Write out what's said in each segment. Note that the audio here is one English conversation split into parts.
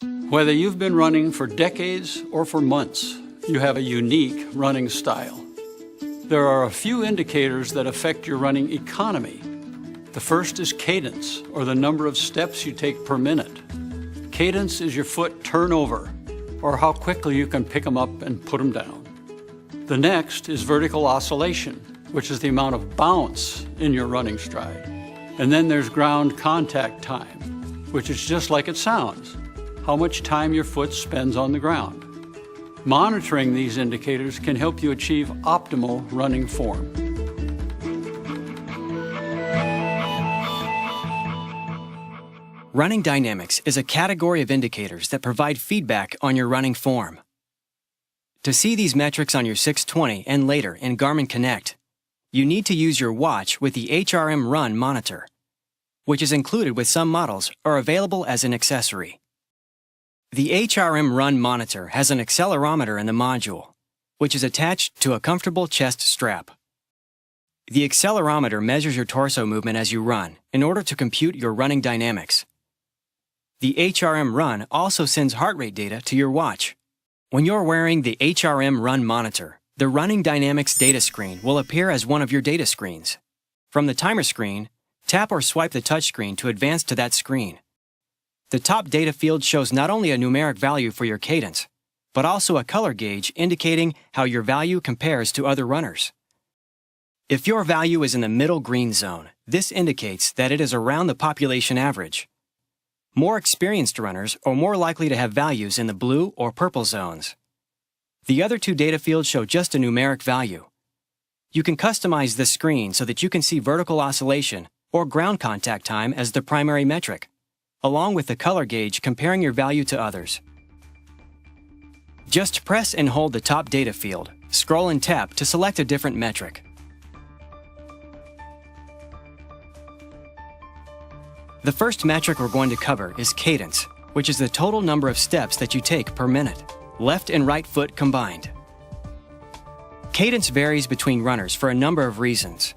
Whether you've been running for decades or for months, you have a unique running style. There are a few indicators that affect your running economy. The first is cadence, or the number of steps you take per minute. Cadence is your foot turnover, or how quickly you can pick them up and put them down. The next is vertical oscillation, which is the amount of bounce in your running stride. And then there's ground contact time, which is just like it sounds, how much time your foot spends on the ground. Monitoring these indicators can help you achieve optimal running form. Running dynamics is a category of indicators that provide feedback on your running form. To see these metrics on your 620 and later in Garmin Connect, you need to use your watch with the HRM Run monitor, which is included with some models or available as an accessory. The HRM Run monitor has an accelerometer in the module, which is attached to a comfortable chest strap. The accelerometer measures your torso movement as you run in order to compute your running dynamics. The HRM Run also sends heart rate data to your watch. When you're wearing the HRM Run monitor, the running dynamics data screen will appear as one of your data screens. From the timer screen, tap or swipe the touchscreen to advance to that screen. The top data field shows not only a numeric value for your cadence, but also a color gauge indicating how your value compares to other runners. If your value is in the middle green zone, this indicates that it is around the population average. More experienced runners are more likely to have values in the blue or purple zones. The other two data fields show just a numeric value. You can customize the screen so that you can see vertical oscillation or ground contact time as the primary metric, along with the color gauge comparing your value to others. Just press and hold the top data field, scroll and tap to select a different metric. The first metric we're going to cover is cadence, which is the total number of steps that you take per minute, left and right foot combined. Cadence varies between runners for a number of reasons.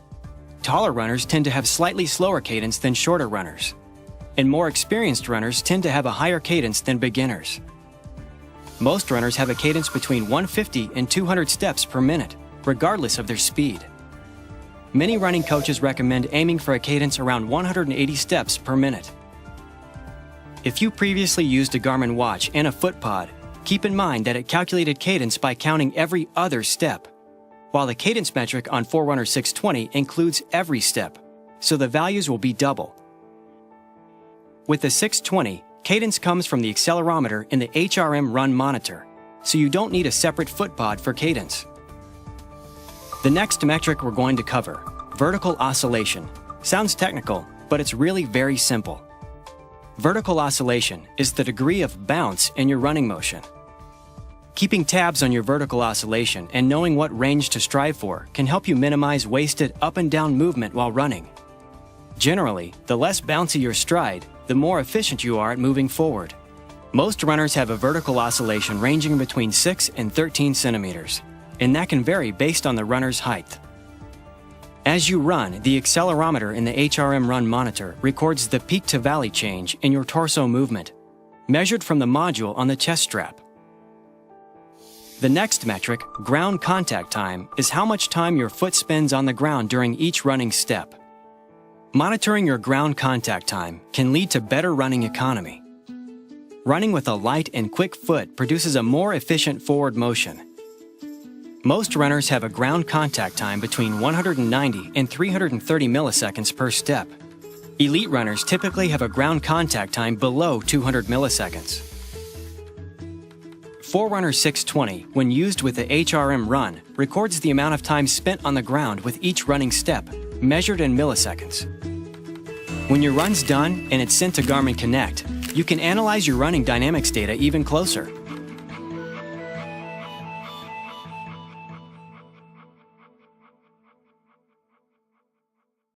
Taller runners tend to have slightly slower cadence than shorter runners, and more experienced runners tend to have a higher cadence than beginners. Most runners have a cadence between 150 and 200 steps per minute, regardless of their speed. Many running coaches recommend aiming for a cadence around 180 steps per minute. If you previously used a Garmin watch and a FootPod, keep in mind that it calculated cadence by counting every other step, while the cadence metric on Forerunner 620 includes every step, so the values will be double. With the 620, cadence comes from the accelerometer in the HRM Run monitor, so you don't need a separate FootPod for cadence. The next metric we're going to cover, vertical oscillation, sounds technical, but it's really very simple. Vertical oscillation is the degree of bounce in your running motion. Keeping tabs on your vertical oscillation and knowing what range to strive for can help you minimize wasted up and down movement while running. Generally, the less bouncy your stride, the more efficient you are at moving forward. Most runners have a vertical oscillation ranging between 6 and 13 centimeters, and that can vary based on the runner's height. As you run, the accelerometer in the HRM Run monitor records the peak-to-valley change in your torso movement, measured from the module on the chest strap. The next metric, ground contact time, is how much time your foot spends on the ground during each running step. Monitoring your ground contact time can lead to better running economy. Running with a light and quick foot produces a more efficient forward motion. Most runners have a ground contact time between 190 and 330 milliseconds per step. Elite runners typically have a ground contact time below 200 milliseconds. Forerunner 620, when used with the HRM Run, records the amount of time spent on the ground with each running step, measured in milliseconds. When your run's done and it's sent to Garmin Connect, you can analyze your running dynamics data even closer.